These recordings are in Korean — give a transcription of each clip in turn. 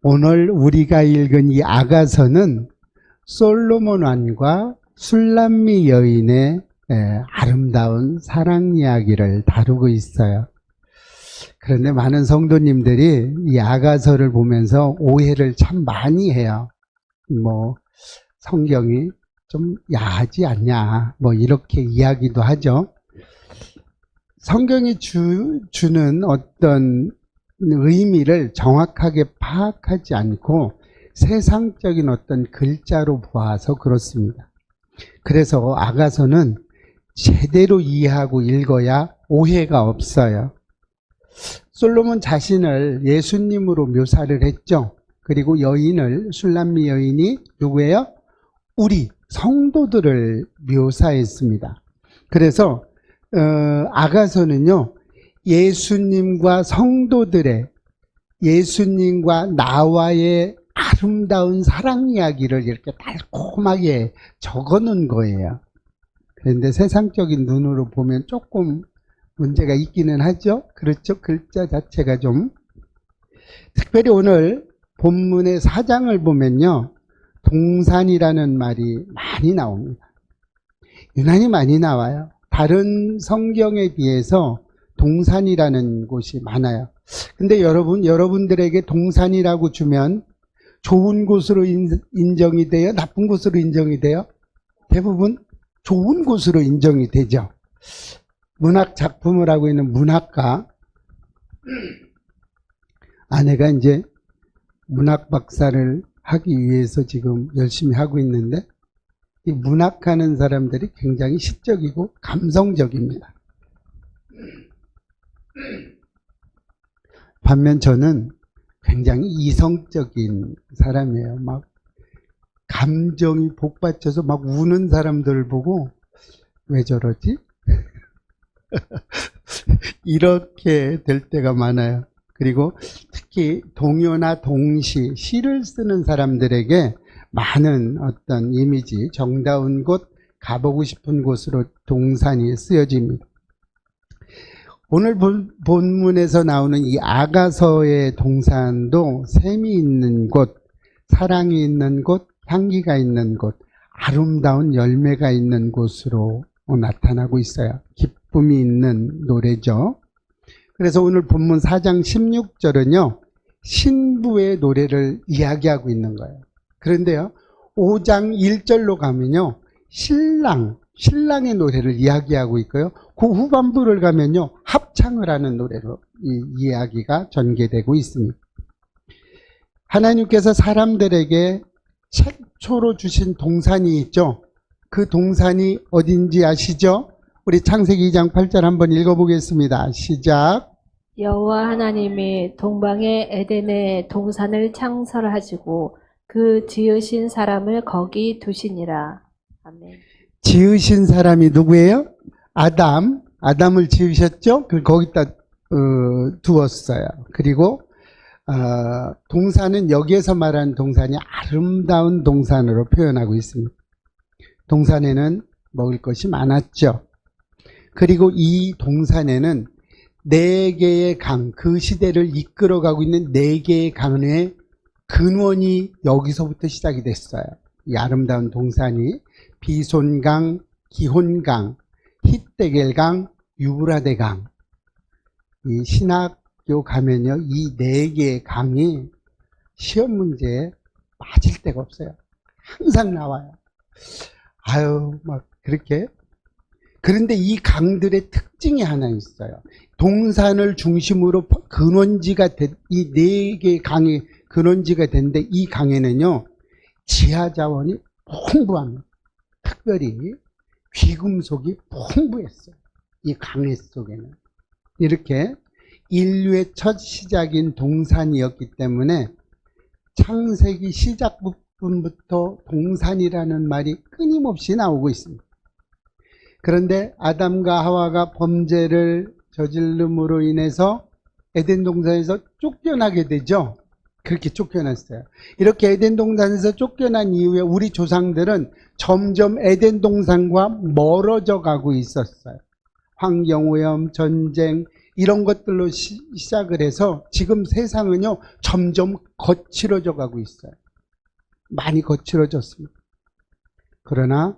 오늘 우리가 읽은 이 아가서는 솔로몬 왕과 술람미 여인의 아름다운 사랑 이야기를 다루고 있어요. 그런데 많은 성도님들이 이 아가서를 보면서 오해를 참 많이 해요. 성경이 좀 야하지 않냐, 이렇게 이야기도 하죠. 성경이 주는 어떤 의미를 정확하게 파악하지 않고 세상적인 어떤 글자로 보아서 그렇습니다. 그래서 아가서는 제대로 이해하고 읽어야 오해가 없어요. 솔로몬 자신을 예수님으로 묘사를 했죠. 그리고 여인을, 술람미 여인이 누구예요? 우리 성도들을 묘사했습니다. 그래서 아가서는요, 예수님과 성도들의, 예수님과 나와의 아름다운 사랑 이야기를 이렇게 달콤하게 적어놓은 거예요. 그런데 세상적인 눈으로 보면 조금 문제가 있기는 하죠. 그렇죠? 글자 자체가 좀. 특별히 오늘 본문의 4장을 보면요, 동산이라는 말이 많이 나옵니다. 유난히 많이 나와요. 다른 성경에 비해서 동산이라는 곳이 많아요. 근데 여러분들에게 동산이라고 주면 좋은 곳으로 인정이 돼요? 나쁜 곳으로 인정이 돼요? 대부분 좋은 곳으로 인정이 되죠. 문학 작품을 하고 있는 문학가, 아내가 이제 문학 박사를 하기 위해서 지금 열심히 하고 있는데, 이 문학하는 사람들이 굉장히 시적이고 감성적입니다. 반면 저는 굉장히 이성적인 사람이에요. 막 감정이 복받쳐서 막 우는 사람들을 보고 왜 저러지? 이렇게 될 때가 많아요. 그리고 특히 동요나 동시, 시를 쓰는 사람들에게 많은 어떤 이미지, 정다운 곳, 가보고 싶은 곳으로 동산이 쓰여집니다. 오늘 본문에서 나오는 이 아가서의 동산도 샘이 있는 곳, 사랑이 있는 곳, 향기가 있는 곳, 아름다운 열매가 있는 곳으로 나타나고 있어요. 기쁨이 있는 노래죠. 그래서 오늘 본문 4장 16절은요, 신부의 노래를 이야기하고 있는 거예요. 그런데요, 5장 1절로 가면요, 신랑의 노래를 이야기하고 있고요. 그 후반부를 가면요, 합창을 하는 노래로 이 이야기가 전개되고 있습니다. 하나님께서 사람들에게 최초로 주신 동산이 있죠. 그 동산이 어딘지 아시죠? 우리 창세기 2장 8절 한번 읽어보겠습니다. 시작. 여호와 하나님이 동방의 에덴에 동산을 창설하시고 그 지으신 사람을 거기 두시니라. 아멘. 지으신 사람이 누구예요? 아담을 지으셨죠? 그걸 거기다 두었어요. 그리고 동산은 여기에서 말하는 동산이 아름다운 동산으로 표현하고 있습니다. 동산에는 먹을 것이 많았죠. 그리고 이 동산에는 4개의 강, 그 시대를 이끌어가고 있는 4개의 강의 근원이 여기서부터 시작이 됐어요. 이 아름다운 동산이 비손강, 기혼강, 힛데겔강, 유브라데강. 이 신학교 가면요, 이 4개의 강이 시험 문제에 빠질 데가 없어요. 항상 나와요. 막 그렇게. 그런데 이 강들의 특징이 하나 있어요. 동산을 중심으로 근원지가 이 4개의 강이 근원지가 됐는데, 이 강에는요, 지하 자원이 풍부합니다. 특별히 귀금속이 풍부했어요. 이 강의 속에는. 이렇게 인류의 첫 시작인 동산이었기 때문에 창세기 시작 부분부터 동산이라는 말이 끊임없이 나오고 있습니다. 그런데 아담과 하와가 범죄를 저질름으로 인해서 에덴 동산에서 쫓겨나게 되죠. 그렇게 쫓겨났어요. 이렇게 에덴 동산에서 쫓겨난 이후에 우리 조상들은 점점 에덴 동산과 멀어져 가고 있었어요. 환경오염, 전쟁, 이런 것들로 시작을 해서 지금 세상은요, 점점 거칠어져 가고 있어요. 많이 거칠어졌습니다. 그러나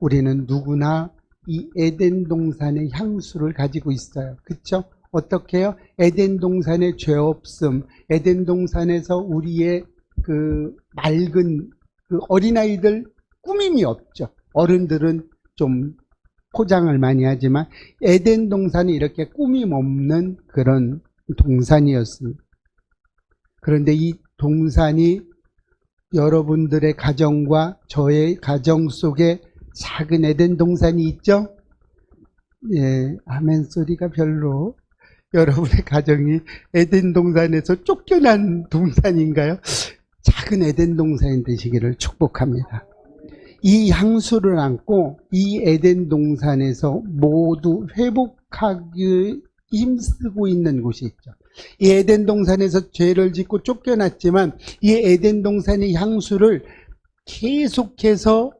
우리는 누구나 이 에덴 동산의 향수를 가지고 있어요. 그렇죠? 어떻게 해요? 에덴 동산에 죄 없음, 에덴 동산에서 우리의 그 맑은 그 어린아이들 꾸밈이 없죠. 어른들은 좀 포장을 많이 하지만 에덴 동산이 이렇게 꾸밈 없는 그런 동산이었습니다. 그런데 이 동산이 여러분들의 가정과 저의 가정 속에 작은 에덴 동산이 있죠? 예, 아멘 소리가 별로. 여러분의 가정이 에덴 동산에서 쫓겨난 동산인가요? 작은 에덴 동산이 되시기를 축복합니다. 이 향수를 안고 이 에덴 동산에서 모두 회복하기 힘쓰고 있는 곳이 있죠. 이 에덴 동산에서 죄를 짓고 쫓겨났지만 이 에덴 동산의 향수를 계속해서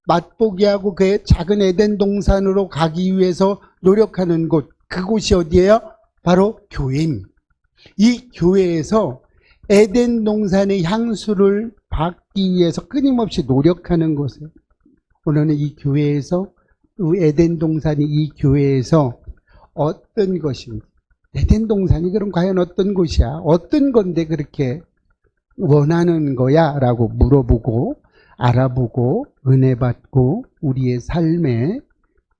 맛보게 하고 그 작은 에덴 동산으로 가기 위해서 노력하는 곳, 그곳이 어디예요? 바로 교회입니다. 이 교회에서 에덴 동산의 향수를 받기 위해서 끊임없이 노력하는 곳이에요. 오늘은 이 교회에서, 에덴 동산이 이 교회에서 어떤 것입니다. 에덴 동산이 그럼 과연 어떤 곳이야? 어떤 건데 그렇게 원하는 거야? 라고 물어보고 알아보고 은혜 받고 우리의 삶에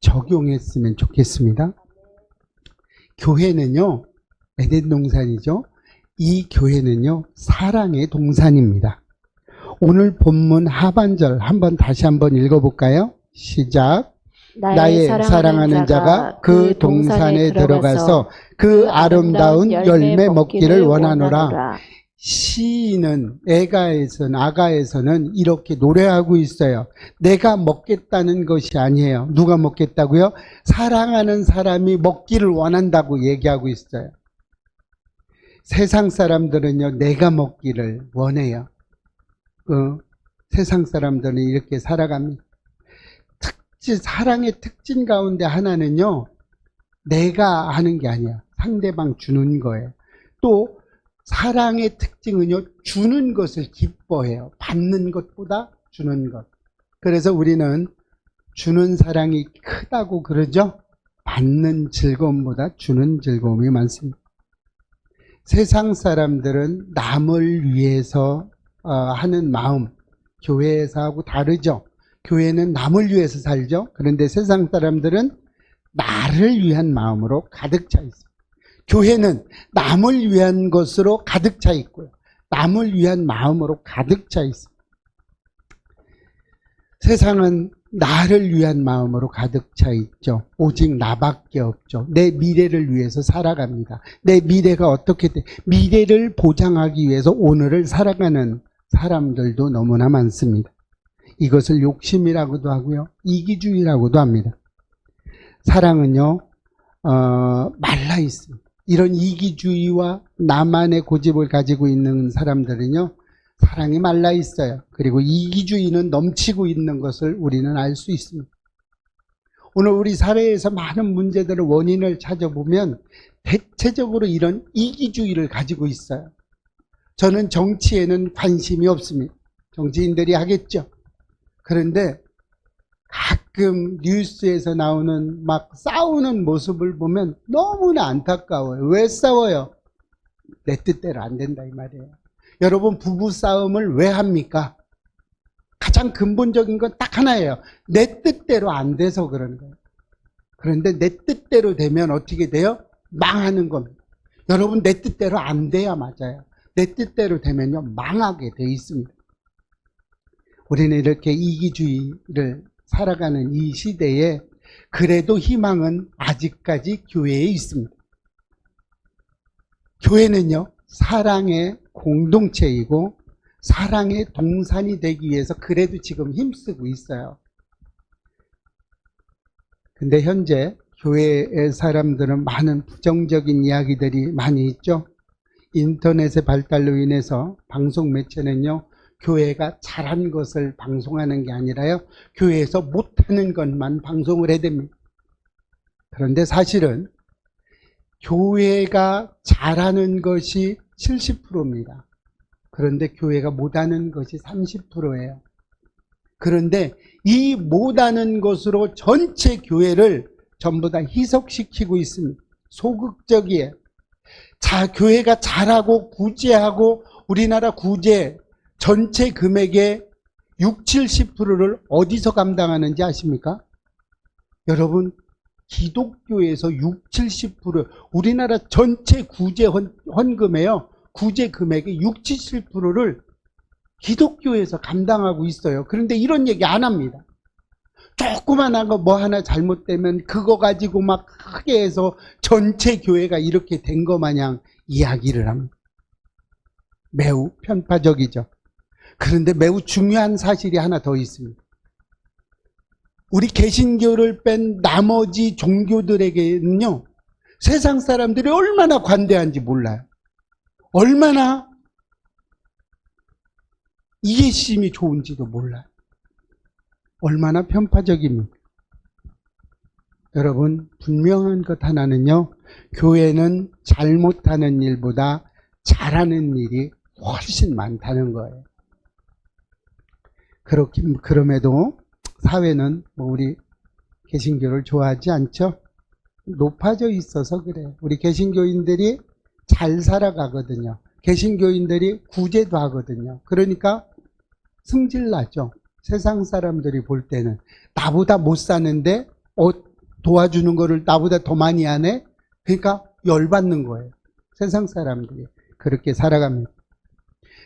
적용했으면 좋겠습니다. 교회는요, 에덴 동산이죠. 이 교회는요, 사랑의 동산입니다. 오늘 본문 하반절 다시 한번 읽어볼까요? 시작. 나의 사랑하는 자가 그 동산에 들어가서 그 아름다운 열매 먹기를 원하노라. 시인은 아가에서는 이렇게 노래하고 있어요. 내가 먹겠다는 것이 아니에요. 누가 먹겠다고요? 사랑하는 사람이 먹기를 원한다고 얘기하고 있어요. 세상 사람들은요, 내가 먹기를 원해요. 세상 사람들은 이렇게 살아갑니다. 사랑의 특징 가운데 하나는요, 내가 하는 게 아니야. 상대방 주는 거예요. 또 사랑의 특징은요, 주는 것을 기뻐해요. 받는 것보다 주는 것. 그래서 우리는 주는 사랑이 크다고 그러죠. 받는 즐거움보다 주는 즐거움이 많습니다. 세상 사람들은 남을 위해서 하는 마음, 교회에서하고 다르죠. 교회는 남을 위해서 살죠. 그런데 세상 사람들은 나를 위한 마음으로 가득 차 있어요. 교회는 남을 위한 것으로 가득 차 있고요. 남을 위한 마음으로 가득 차 있어요. 세상은 나를 위한 마음으로 가득 차 있죠. 오직 나밖에 없죠. 내 미래를 위해서 살아갑니다. 내 미래가 어떻게 돼? 미래를 보장하기 위해서 오늘을 살아가는 사람들도 너무나 많습니다. 이것을 욕심이라고도 하고요. 이기주의라고도 합니다. 사랑은요, 말라 있습니다. 이런 이기주의와 나만의 고집을 가지고 있는 사람들은요, 사랑이 말라 있어요. 그리고 이기주의는 넘치고 있는 것을 우리는 알 수 있습니다. 오늘 우리 사회에서 많은 문제들의 원인을 찾아보면 대체적으로 이런 이기주의를 가지고 있어요. 저는 정치에는 관심이 없습니다. 정치인들이 하겠죠. 그런데 가끔 뉴스에서 나오는 막 싸우는 모습을 보면 너무나 안타까워요. 왜 싸워요? 내 뜻대로 안 된다 이 말이에요. 여러분, 부부 싸움을 왜 합니까? 가장 근본적인 건 딱 하나예요. 내 뜻대로 안 돼서 그러는 거예요. 그런데 내 뜻대로 되면 어떻게 돼요? 망하는 겁니다. 여러분, 내 뜻대로 안 돼야 맞아요. 내 뜻대로 되면요, 망하게 돼 있습니다. 우리는 이렇게 이기주의를 살아가는 이 시대에 그래도 희망은 아직까지 교회에 있습니다. 교회는요, 사랑의 공동체이고 사랑의 동산이 되기 위해서 그래도 지금 힘쓰고 있어요. 근데 현재 교회의 사람들은 많은 부정적인 이야기들이 많이 있죠. 인터넷의 발달로 인해서 방송 매체는요, 교회가 잘한 것을 방송하는 게 아니라요, 교회에서 못하는 것만 방송을 해야 됩니다. 그런데 사실은 교회가 잘하는 것이 70%입니다. 그런데 교회가 못하는 것이 30%예요. 그런데 이 못하는 것으로 전체 교회를 전부 다 희석시키고 있습니다. 소극적이에요. 자, 교회가 잘하고 구제하고 우리나라 구제 전체 금액의 60, 70%를 어디서 감당하는지 아십니까? 여러분, 기독교에서 60, 70% 우리나라 전체 구제 헌금에요. 구제 금액의 60, 70%를 기독교에서 감당하고 있어요. 그런데 이런 얘기 안 합니다. 조그만한 거 뭐 하나 잘못되면 그거 가지고 막 크게 해서 전체 교회가 이렇게 된 거 마냥 이야기를 합니다. 매우 편파적이죠. 그런데 매우 중요한 사실이 하나 더 있습니다. 우리 개신교를 뺀 나머지 종교들에게는요, 세상 사람들이 얼마나 관대한지 몰라요. 얼마나 이해심이 좋은지도 몰라요. 얼마나 편파적입니까? 여러분, 분명한 것 하나는요, 교회는 잘못하는 일보다 잘하는 일이 훨씬 많다는 거예요. 그럼에도 사회는 우리 개신교를 좋아하지 않죠? 높아져 있어서 그래요. 우리 개신교인들이 잘 살아가거든요. 개신교인들이 구제도 하거든요. 그러니까 승질나죠. 세상 사람들이 볼 때는 나보다 못 사는데 도와주는 거를 나보다 더 많이 하네? 그러니까 열받는 거예요. 세상 사람들이 그렇게 살아갑니다.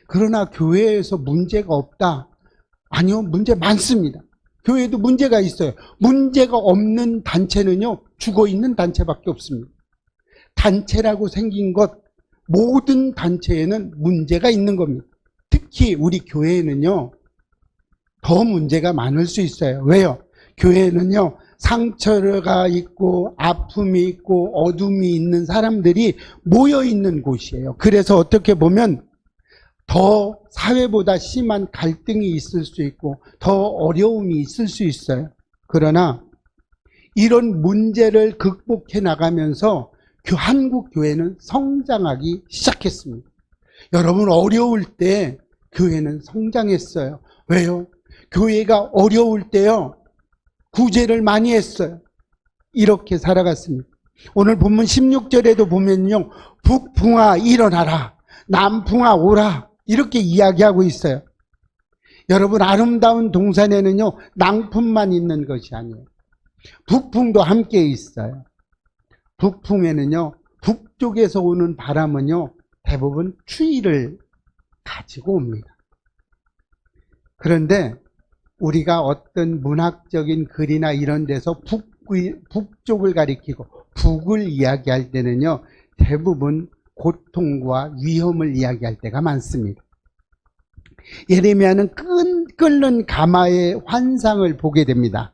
그러나 교회에서 문제가 없다? 아니요, 문제 많습니다. 교회에도 문제가 있어요. 문제가 없는 단체는요, 죽어있는 단체밖에 없습니다. 단체라고 생긴 것, 모든 단체에는 문제가 있는 겁니다. 특히 우리 교회에는요, 더 문제가 많을 수 있어요. 왜요? 교회는요, 상처가 있고 아픔이 있고 어둠이 있는 사람들이 모여 있는 곳이에요. 그래서 어떻게 보면 더 사회보다 심한 갈등이 있을 수 있고 더 어려움이 있을 수 있어요. 그러나 이런 문제를 극복해 나가면서 한국 교회는 성장하기 시작했습니다. 여러분, 어려울 때 교회는 성장했어요. 왜요? 교회가 어려울 때요, 구제를 많이 했어요. 이렇게 살아갔습니다. 오늘 본문 16절에도 보면요, 북풍아 일어나라, 남풍아 오라, 이렇게 이야기하고 있어요. 여러분, 아름다운 동산에는요, 낭품만 있는 것이 아니에요. 북풍도 함께 있어요. 북풍에는요, 북쪽에서 오는 바람은요, 대부분 추위를 가지고 옵니다. 그런데 우리가 어떤 문학적인 글이나 이런 데서 북쪽을 가리키고 북을 이야기할 때는요, 대부분 고통과 위험을 이야기할 때가 많습니다. 예레미야는 끓는 가마의 환상을 보게 됩니다.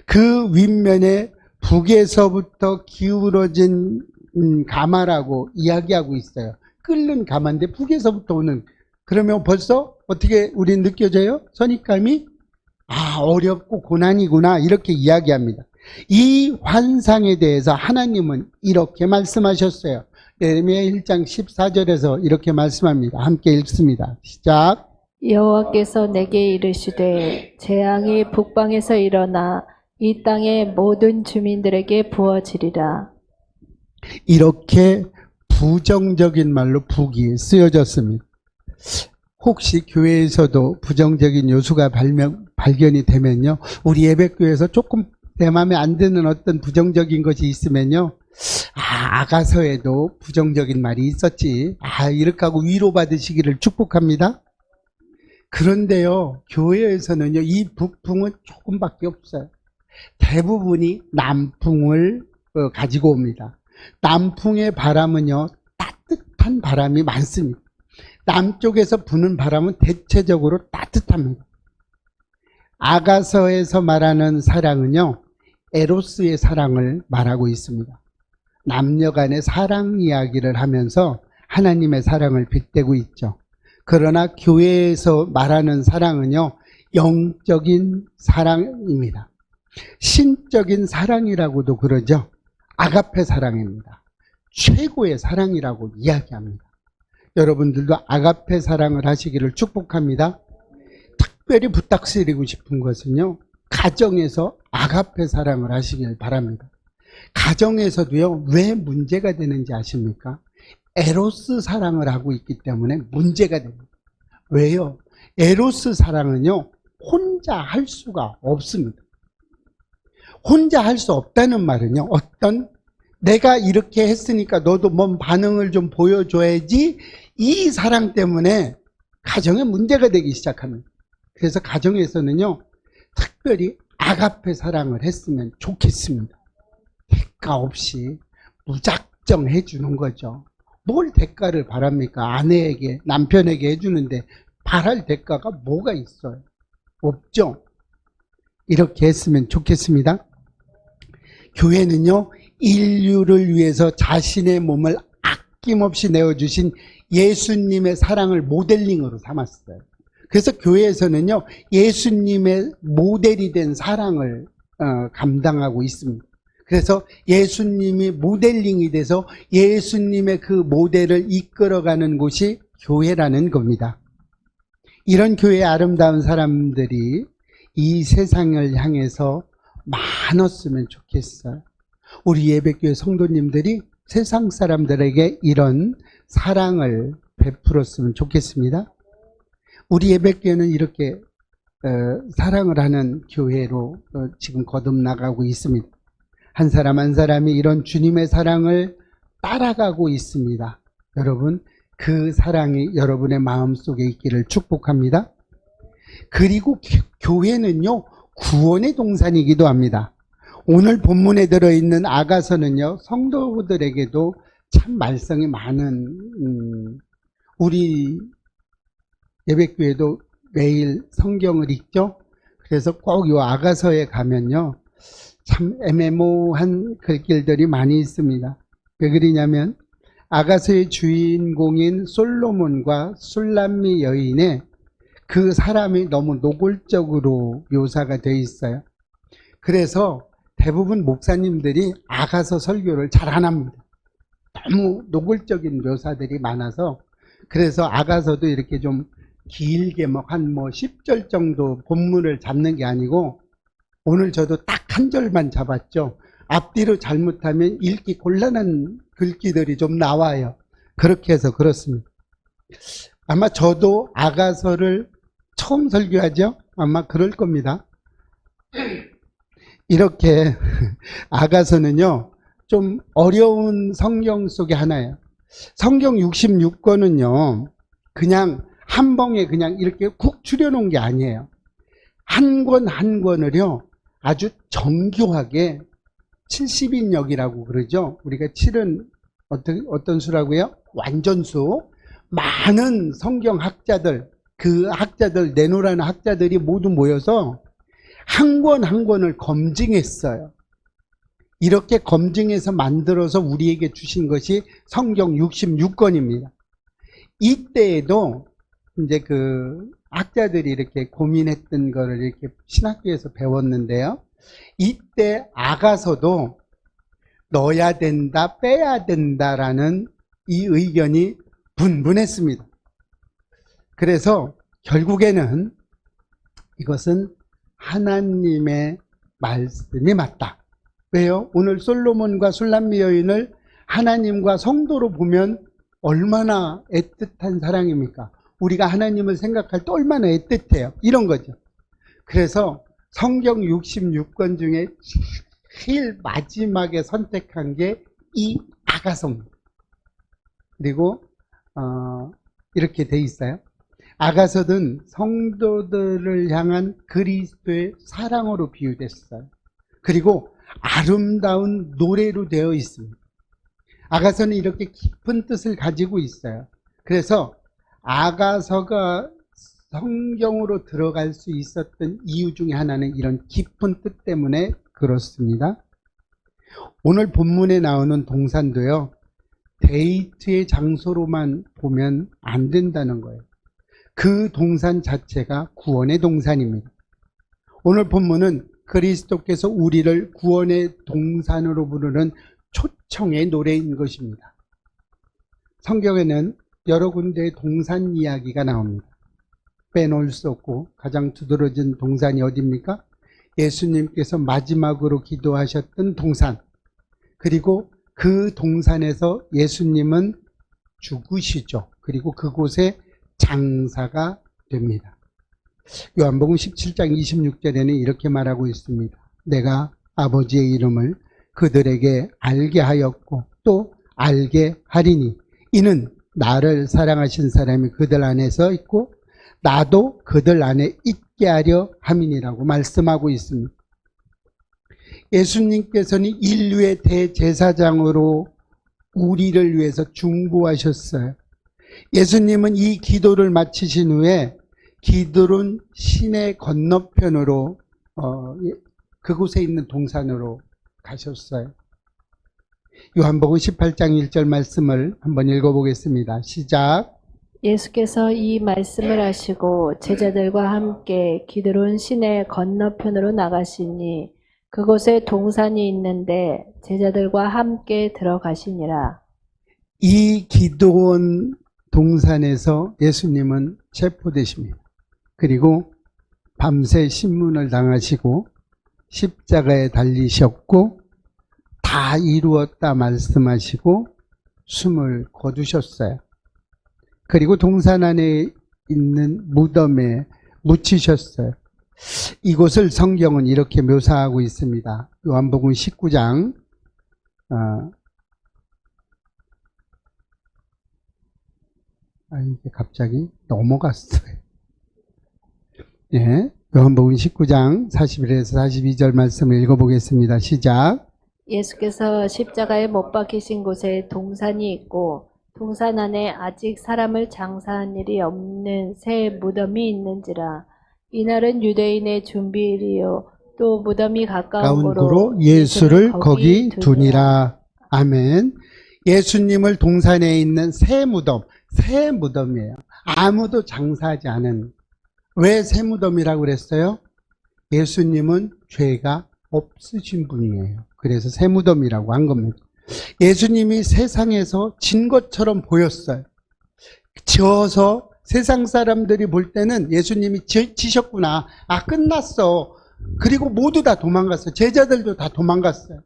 그 윗면에 북에서부터 기울어진 가마라고 이야기하고 있어요. 끓는 가마인데 북에서부터 오는, 그러면 벌써 어떻게 우린 느껴져요? 선입감이 어렵고 고난이구나, 이렇게 이야기합니다. 이 환상에 대해서 하나님은 이렇게 말씀하셨어요. 예레미야 1장 14절에서 이렇게 말씀합니다. 함께 읽습니다. 시작. 여호와께서 내게 이르시되 재앙이 북방에서 일어나 이 땅의 모든 주민들에게 부어지리라. 이렇게 부정적인 말로 북이 쓰여졌습니다. 혹시 교회에서도 부정적인 요소가 발견이 되면요, 우리 예배교회에서 조금 내 마음에 안 드는 어떤 부정적인 것이 있으면요, 아가서에도 부정적인 말이 있었지, 이렇게 하고 위로받으시기를 축복합니다. 그런데요, 교회에서는요, 이 북풍은 조금밖에 없어요. 대부분이 남풍을 가지고 옵니다. 남풍의 바람은요, 따뜻한 바람이 많습니다. 남쪽에서 부는 바람은 대체적으로 따뜻합니다. 아가서에서 말하는 사랑은요, 에로스의 사랑을 말하고 있습니다. 남녀 간의 사랑 이야기를 하면서 하나님의 사랑을 빗대고 있죠. 그러나 교회에서 말하는 사랑은요, 영적인 사랑입니다. 신적인 사랑이라고도 그러죠. 아가페 사랑입니다. 최고의 사랑이라고 이야기합니다. 여러분들도 아가페 사랑을 하시기를 축복합니다. 특별히 부탁드리고 싶은 것은요, 가정에서 아가페 사랑을 하시길 바랍니다. 가정에서도요, 왜 문제가 되는지 아십니까? 에로스 사랑을 하고 있기 때문에 문제가 됩니다. 왜요? 에로스 사랑은요, 혼자 할 수가 없습니다. 혼자 할 수 없다는 말은요, 내가 이렇게 했으니까 너도 뭔 반응을 좀 보여줘야지, 이 사랑 때문에 가정에 문제가 되기 시작합니다. 그래서 가정에서는요, 특별히 아가페 사랑을 했으면 좋겠습니다. 대가 없이 무작정 해주는 거죠. 뭘 대가를 바랍니까? 아내에게, 남편에게 해주는데 바랄 대가가 뭐가 있어요? 없죠? 이렇게 했으면 좋겠습니다. 교회는요, 인류를 위해서 자신의 몸을 아낌없이 내어주신 예수님의 사랑을 모델링으로 삼았어요. 그래서 교회에서는요, 예수님의 모델이 된 사랑을 감당하고 있습니다. 그래서 예수님이 모델링이 돼서 예수님의 그 모델을 이끌어가는 곳이 교회라는 겁니다. 이런 교회의 아름다운 사람들이 이 세상을 향해서 많았으면 좋겠어요. 우리 예배교회 성도님들이 세상 사람들에게 이런 사랑을 베풀었으면 좋겠습니다. 우리 예배교회는 이렇게 사랑을 하는 교회로 지금 거듭나가고 있습니다. 한 사람 한 사람이 이런 주님의 사랑을 따라가고 있습니다. 여러분, 그 사랑이 여러분의 마음속에 있기를 축복합니다. 그리고 교회는요, 구원의 동산이기도 합니다. 오늘 본문에 들어있는 아가서는요, 성도들에게도 참 말썽이 많은, 우리 예배교회도 매일 성경을 읽죠. 그래서 꼭 이 아가서에 가면요, 참 애매모호한 글귀들이 많이 있습니다. 왜 그러냐면 아가서의 주인공인 솔로몬과 술람미 여인의 그 사람이 너무 노골적으로 묘사가 되어 있어요. 그래서 대부분 목사님들이 아가서 설교를 잘 안 합니다. 너무 노골적인 묘사들이 많아서. 그래서 아가서도 이렇게 좀 길게 한 10절 정도 본문을 잡는 게 아니고, 오늘 저도 딱 한 절만 잡았죠. 앞뒤로 잘못하면 읽기 곤란한 글귀들이 좀 나와요. 그렇게 해서 그렇습니다. 아마 저도 아가서를 처음 설교하죠? 아마 그럴 겁니다. 이렇게 아가서는요, 좀 어려운 성경 속의 하나예요. 성경 66권은요, 그냥 한 봉에 그냥 이렇게 쿡 추려놓은 게 아니에요. 한 권 한 권을요, 아주 정교하게 70인역이라고 그러죠. 우리가 7은 어떤 수라고요? 완전수. 많은 성경 학자들, 그 학자들, 내노라는 학자들이 모두 모여서 한 권 한 권을 검증했어요. 이렇게 검증해서 만들어서 우리에게 주신 것이 성경 66권입니다. 이때에도 이제 그 학자들이 이렇게 고민했던 거를 이렇게 신학교에서 배웠는데요. 이때 아가서도 넣어야 된다, 빼야 된다라는 이 의견이 분분했습니다. 그래서 결국에는 이것은 하나님의 말씀이 맞다. 왜요? 오늘 솔로몬과 술람미 여인을 하나님과 성도로 보면 얼마나 애틋한 사랑입니까? 우리가 하나님을 생각할 때 얼마나 애틋해요. 이런 거죠. 그래서 성경 66권 중에 제일 마지막에 선택한 게 이 아가서입니다. 그리고 이렇게 돼 있어요. 아가서는 성도들을 향한 그리스도의 사랑으로 비유됐어요. 그리고 아름다운 노래로 되어 있습니다. 아가서는 이렇게 깊은 뜻을 가지고 있어요. 그래서 아가서가 성경으로 들어갈 수 있었던 이유 중에 하나는 이런 깊은 뜻 때문에 그렇습니다. 오늘 본문에 나오는 동산도요, 데이트의 장소로만 보면 안 된다는 거예요. 그 동산 자체가 구원의 동산입니다. 오늘 본문은 그리스도께서 우리를 구원의 동산으로 부르는 초청의 노래인 것입니다. 성경에는 여러 군데의 동산 이야기가 나옵니다. 빼놓을 수 없고 가장 두드러진 동산이 어디입니까? 예수님께서 마지막으로 기도하셨던 동산. 그리고 그 동산에서 예수님은 죽으시죠. 그리고 그곳에 장사가 됩니다. 요한복음 17장 26절에는 이렇게 말하고 있습니다. 내가 아버지의 이름을 그들에게 알게 하였고 또 알게 하리니 이는 나를 사랑하신 사람이 그들 안에서 있고 나도 그들 안에 있게 하려 함이니라고 말씀하고 있습니다. 예수님께서는 인류의 대제사장으로 우리를 위해서 중보하셨어요. 예수님은 이 기도를 마치신 후에 기드론 시내 건너편으로 그곳에 있는 동산으로 가셨어요. 요한복음 18장 1절 말씀을 한번 읽어보겠습니다. 시작. 예수께서 이 말씀을 하시고 제자들과 함께 기드론 시내 건너편으로 나가시니 그곳에 동산이 있는데 제자들과 함께 들어가시니라. 이 기드론 동산에서 예수님은 체포되십니다. 그리고 밤새 신문을 당하시고 십자가에 달리셨고 다 이루었다 말씀하시고 숨을 거두셨어요. 그리고 동산 안에 있는 무덤에 묻히셨어요. 이곳을 성경은 이렇게 묘사하고 있습니다. 요한복음 19장 이게 갑자기 넘어갔어요. 예, 요한복음 19장 41에서 42절 말씀을 읽어보겠습니다. 시작. 예수께서 십자가에 못 박히신 곳에 동산이 있고 동산 안에 아직 사람을 장사한 일이 없는 새 무덤이 있는지라. 이날은 유대인의 준비일이요 또 무덤이 가까운 가운고로 예수를 거기 두니라. 아멘. 예수님을 동산에 있는 새 무덤이에요. 아무도 장사하지 않은. 왜 새 무덤이라고 그랬어요? 예수님은 죄가 없으신 분이에요. 그래서 새 무덤이라고 한 겁니다. 예수님이 세상에서 진 것처럼 보였어요. 지어서 세상 사람들이 볼 때는 예수님이 지셨구나. 끝났어. 그리고 모두 다 도망갔어요. 제자들도 다 도망갔어요.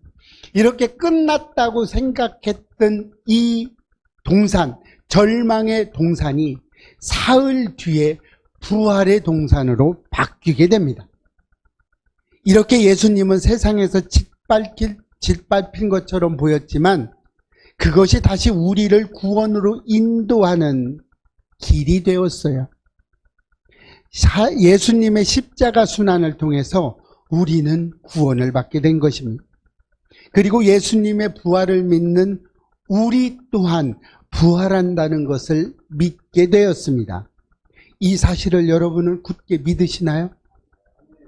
이렇게 끝났다고 생각했던 이 동산, 절망의 동산이 사흘 뒤에 부활의 동산으로 바뀌게 됩니다. 이렇게 예수님은 세상에서 짓밟힌 것처럼 보였지만 그것이 다시 우리를 구원으로 인도하는 길이 되었어요. 예수님의 십자가 순환을 통해서 우리는 구원을 받게 된 것입니다. 그리고 예수님의 부활을 믿는 우리 또한 부활한다는 것을 믿게 되었습니다. 이 사실을 여러분은 굳게 믿으시나요?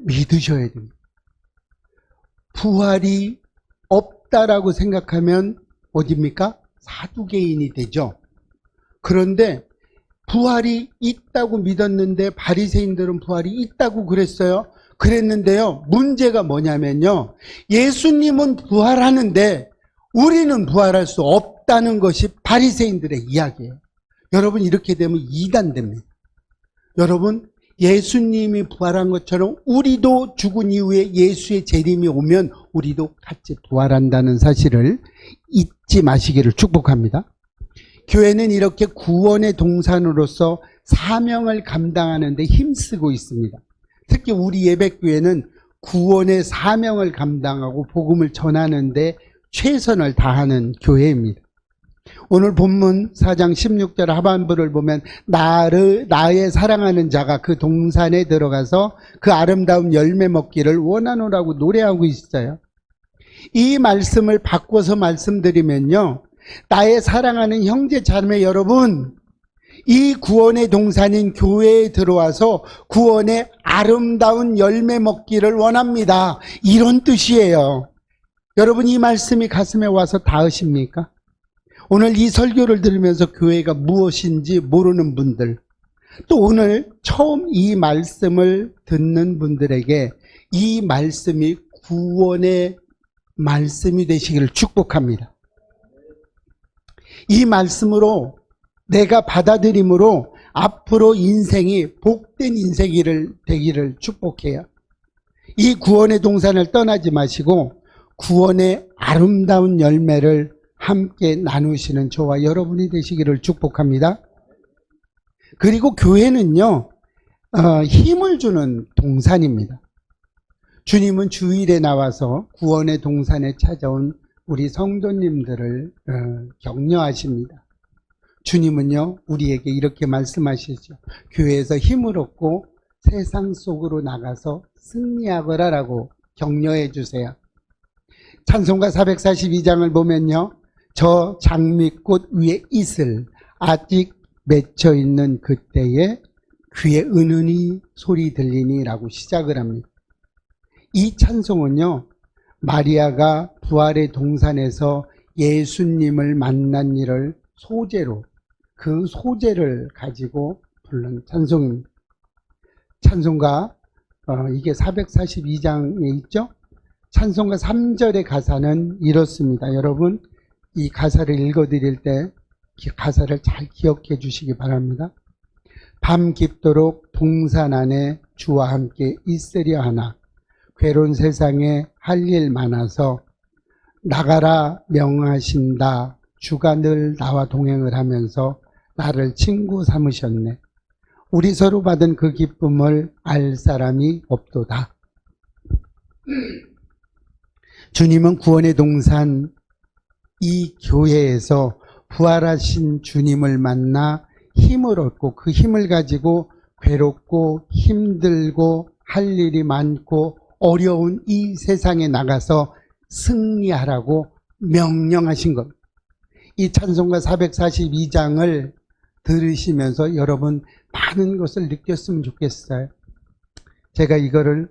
믿으셔야 됩니다. 부활이 없다라고 생각하면 어디입니까? 사두개인이 되죠. 그런데 부활이 있다고 믿었는데 바리새인들은 부활이 있다고 그랬는데요. 문제가 뭐냐면요. 예수님은 부활하는데 우리는 부활할 수 없다는 것이 바리새인들의 이야기예요. 여러분 이렇게 되면 이단됩니다. 여러분 예수님이 부활한 것처럼 우리도 죽은 이후에 예수의 재림이 오면 우리도 같이 부활한다는 사실을 잊지 마시기를 축복합니다. 교회는 이렇게 구원의 동산으로서 사명을 감당하는 데 힘쓰고 있습니다. 특히 우리 예배교회는 구원의 사명을 감당하고 복음을 전하는 데 최선을 다하는 교회입니다. 오늘 본문 4장 16절 하반부를 보면 나의 사랑하는 자가 그 동산에 들어가서 그 아름다운 열매 먹기를 원하노라고 노래하고 있어요. 이 말씀을 바꿔서 말씀드리면요. 나의 사랑하는 형제 자매 여러분, 이 구원의 동산인 교회에 들어와서 구원의 아름다운 열매 먹기를 원합니다. 이런 뜻이에요. 여러분 이 말씀이 가슴에 와서 닿으십니까? 오늘 이 설교를 들으면서 교회가 무엇인지 모르는 분들, 또 오늘 처음 이 말씀을 듣는 분들에게 이 말씀이 구원의 말씀이 되시기를 축복합니다. 이 말씀으로 내가 받아들임으로 앞으로 인생이 복된 인생이 되기를 축복해요. 이 구원의 동산을 떠나지 마시고 구원의 아름다운 열매를 함께 나누시는 저와 여러분이 되시기를 축복합니다. 그리고 교회는요, 힘을 주는 동산입니다. 주님은 주일에 나와서 구원의 동산에 찾아온 우리 성도님들을 격려하십니다. 주님은요, 우리에게 이렇게 말씀하시죠. 교회에서 힘을 얻고 세상 속으로 나가서 승리하거라라고 격려해 주세요. 찬송가 442장을 보면요, 저 장미꽃 위에 이슬 아직 맺혀 있는 그때에 귀에 은은히 소리 들리니 라고 시작을 합니다. 이 찬송은요, 마리아가 부활의 동산에서 예수님을 만난 일을 소재로, 그 소재를 가지고 부른 찬송입니다. 찬송가, 이게 442장에 있죠? 찬송가 3절의 가사는 이렇습니다. 여러분, 이 가사를 읽어드릴 때 가사를 잘 기억해 주시기 바랍니다. 밤 깊도록 동산 안에 주와 함께 있으려 하나 괴로운 세상에 할 일 많아서 나가라 명하신다. 주가 늘 나와 동행을 하면서 나를 친구 삼으셨네. 우리 서로 받은 그 기쁨을 알 사람이 없도다. 주님은 구원의 동산 이 교회에서 부활하신 주님을 만나 힘을 얻고 그 힘을 가지고 괴롭고 힘들고 할 일이 많고 어려운 이 세상에 나가서 승리하라고 명령하신 것. 이 찬송가 442장을 들으시면서 여러분 많은 것을 느꼈으면 좋겠어요. 제가 이거를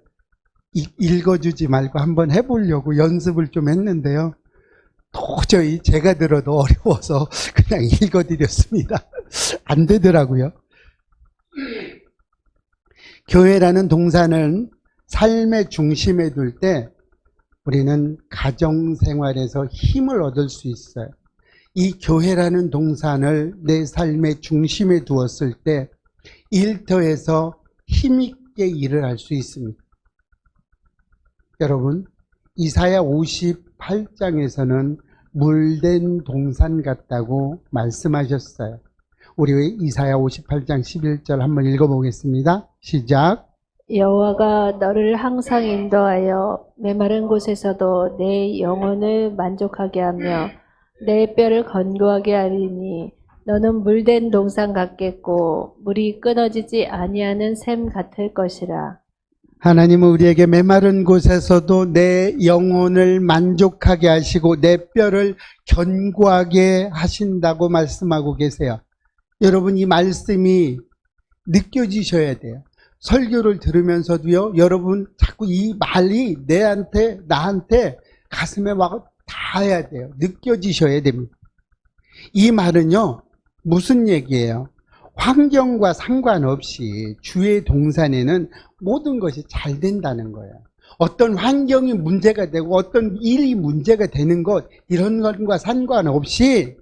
읽어주지 말고 한번 해보려고 연습을 좀 했는데요. 도저히 제가 들어도 어려워서 그냥 읽어드렸습니다. 안 되더라고요. 교회라는 동산은 삶의 중심에 둘 때 우리는 가정생활에서 힘을 얻을 수 있어요. 이 교회라는 동산을 내 삶의 중심에 두었을 때 일터에서 힘있게 일을 할 수 있습니다. 여러분, 이사야 58장에서는 물된 동산 같다고 말씀하셨어요. 우리 이사야 58장 11절 한번 읽어보겠습니다. 시작. 여호와가 너를 항상 인도하여 메마른 곳에서도 내 영혼을 만족하게 하며 내 뼈를 건고하게 하리니 너는 물된 동산 같겠고 물이 끊어지지 아니하는 샘 같을 것이라. 하나님은 우리에게 메마른 곳에서도 내 영혼을 만족하게 하시고 내 뼈를 견고하게 하신다고 말씀하고 계세요. 여러분, 이 말씀이 느껴지셔야 돼요. 설교를 들으면서도요, 여러분 자꾸 이 말이 나한테 가슴에 막 닿아야 돼요. 느껴지셔야 됩니다. 이 말은요, 무슨 얘기예요? 환경과 상관없이 주의 동산에는 모든 것이 잘 된다는 거예요. 어떤 환경이 문제가 되고 어떤 일이 문제가 되는 것, 이런 것과 상관없이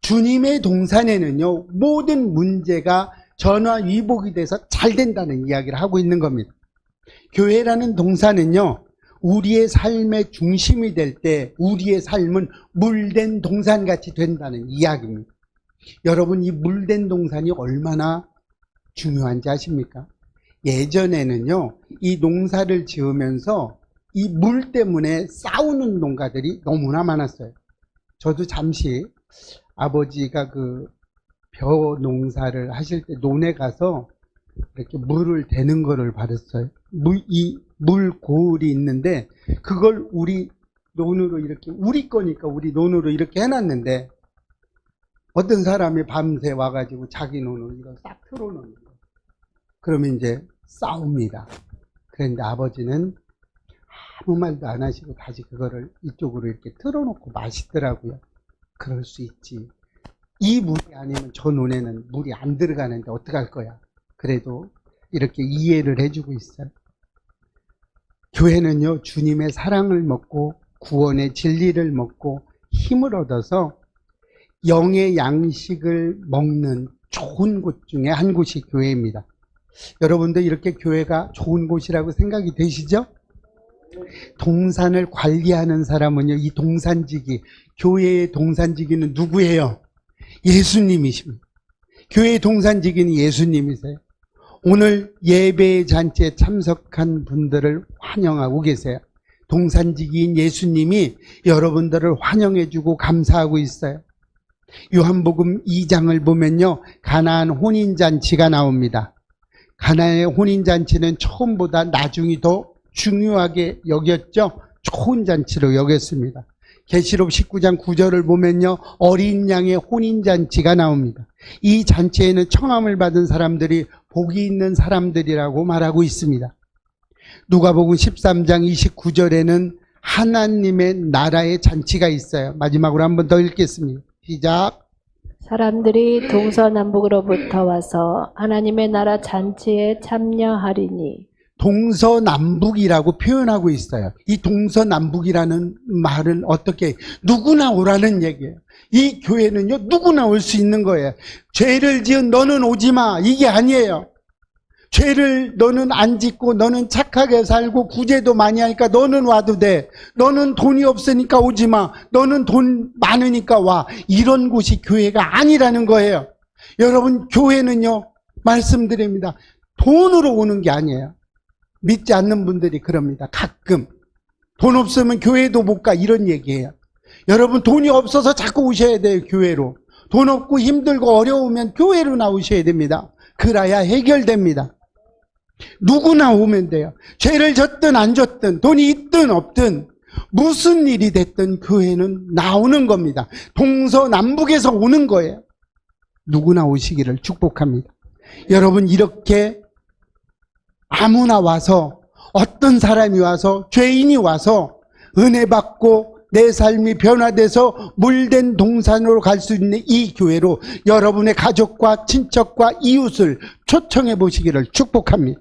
주님의 동산에는요, 모든 문제가 전화위복이 돼서 잘 된다는 이야기를 하고 있는 겁니다. 교회라는 동산은요, 우리의 삶의 중심이 될 때 우리의 삶은 물된 동산같이 된다는 이야기입니다. 여러분, 이 물된 동산이 얼마나 중요한지 아십니까? 예전에는요, 이 농사를 지으면서 이 물 때문에 싸우는 농가들이 너무나 많았어요. 저도 잠시 아버지가 그 벼 농사를 하실 때 논에 가서 이렇게 물을 대는 거를 봤어요. 물 고을이 있는데 그걸 우리 논으로 이렇게, 우리 거니까 우리 논으로 이렇게 해놨는데 어떤 사람이 밤새 와가지고 자기 논으로 이걸 싹 틀어놓는 거예요. 그러면 이제 싸웁니다. 그런데 아버지는 아무 말도 안 하시고 다시 그거를 이쪽으로 이렇게 틀어놓고 마시더라고요. 그럴 수 있지. 이 물이 아니면 저 논에는 물이 안 들어가는데 어떡할 거야. 그래도 이렇게 이해를 해주고 있어요. 교회는요, 주님의 사랑을 먹고 구원의 진리를 먹고 힘을 얻어서 영의 양식을 먹는 좋은 곳 중에 한 곳이 교회입니다. 여러분들 이렇게 교회가 좋은 곳이라고 생각이 되시죠? 동산을 관리하는 사람은요, 이 동산지기, 교회의 동산지기는 누구예요? 예수님이십니다. 교회의 동산지기는 예수님이세요. 오늘 예배 잔치에 참석한 분들을 환영하고 계세요. 동산지기인 예수님이 여러분들을 환영해주고 감사하고 있어요. 요한복음 2장을 보면요, 가나안 혼인잔치가 나옵니다. 가나안의 혼인잔치는 처음보다 나중이 더 중요하게 여겼죠. 좋은 잔치로 여겼습니다. 계시록 19장 9절을 보면요, 어린 양의 혼인잔치가 나옵니다. 이 잔치에는 청함을 받은 사람들이 복이 있는 사람들이라고 말하고 있습니다. 누가복음 13장 29절에는 하나님의 나라의 잔치가 있어요. 마지막으로 한 번 더 읽겠습니다. 시작. 사람들이 동서남북으로부터 와서 하나님의 나라 잔치에 참여하리니. 동서남북이라고 표현하고 있어요. 이 동서남북이라는 말은 어떻게, 누구나 오라는 얘기예요. 이 교회는요, 누구나 올 수 있는 거예요. 죄를 지은 너는 오지 마, 이게 아니에요. 죄를 너는 안 짓고 너는 착하게 살고 구제도 많이 하니까 너는 와도 돼. 너는 돈이 없으니까 오지 마. 너는 돈 많으니까 와. 이런 곳이 교회가 아니라는 거예요. 여러분, 교회는요, 말씀드립니다. 돈으로 오는 게 아니에요. 믿지 않는 분들이 그럽니다. 가끔 돈 없으면 교회도 못 가, 이런 얘기예요. 여러분, 돈이 없어서 자꾸 오셔야 돼요. 교회로. 돈 없고 힘들고 어려우면 교회로 나오셔야 됩니다. 그래야 해결됩니다. 누구나 오면 돼요. 죄를 졌든 안 졌든 돈이 있든 없든 무슨 일이 됐든 교회는 나오는 겁니다. 동서남북에서 오는 거예요. 누구나 오시기를 축복합니다. 여러분, 이렇게 아무나 와서, 어떤 사람이 와서, 죄인이 와서 은혜 받고 내 삶이 변화돼서 물된 동산으로 갈 수 있는 이 교회로 여러분의 가족과 친척과 이웃을 초청해 보시기를 축복합니다.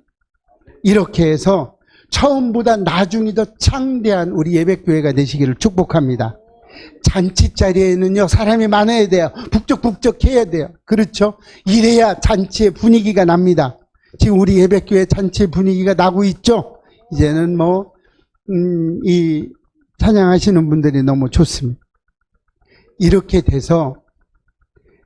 이렇게 해서 처음보다 나중이 더 창대한 우리 예배교회가 되시기를 축복합니다. 잔치 자리에는요, 사람이 많아야 돼요. 북적북적 해야 돼요. 그렇죠? 이래야 잔치의 분위기가 납니다. 지금 우리 예배교회 잔치 분위기가 나고 있죠? 이제는 이 찬양하시는 분들이 너무 좋습니다. 이렇게 돼서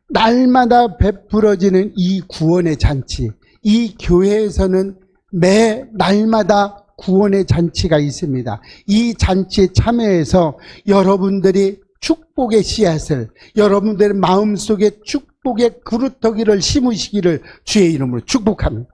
날마다 베풀어지는 이 구원의 잔치, 이 교회에서는 매 날마다 구원의 잔치가 있습니다. 이 잔치에 참여해서 여러분들이 축복의 씨앗을, 여러분들의 마음속에 축복의 그루터기를 심으시기를 주의 이름으로 축복합니다.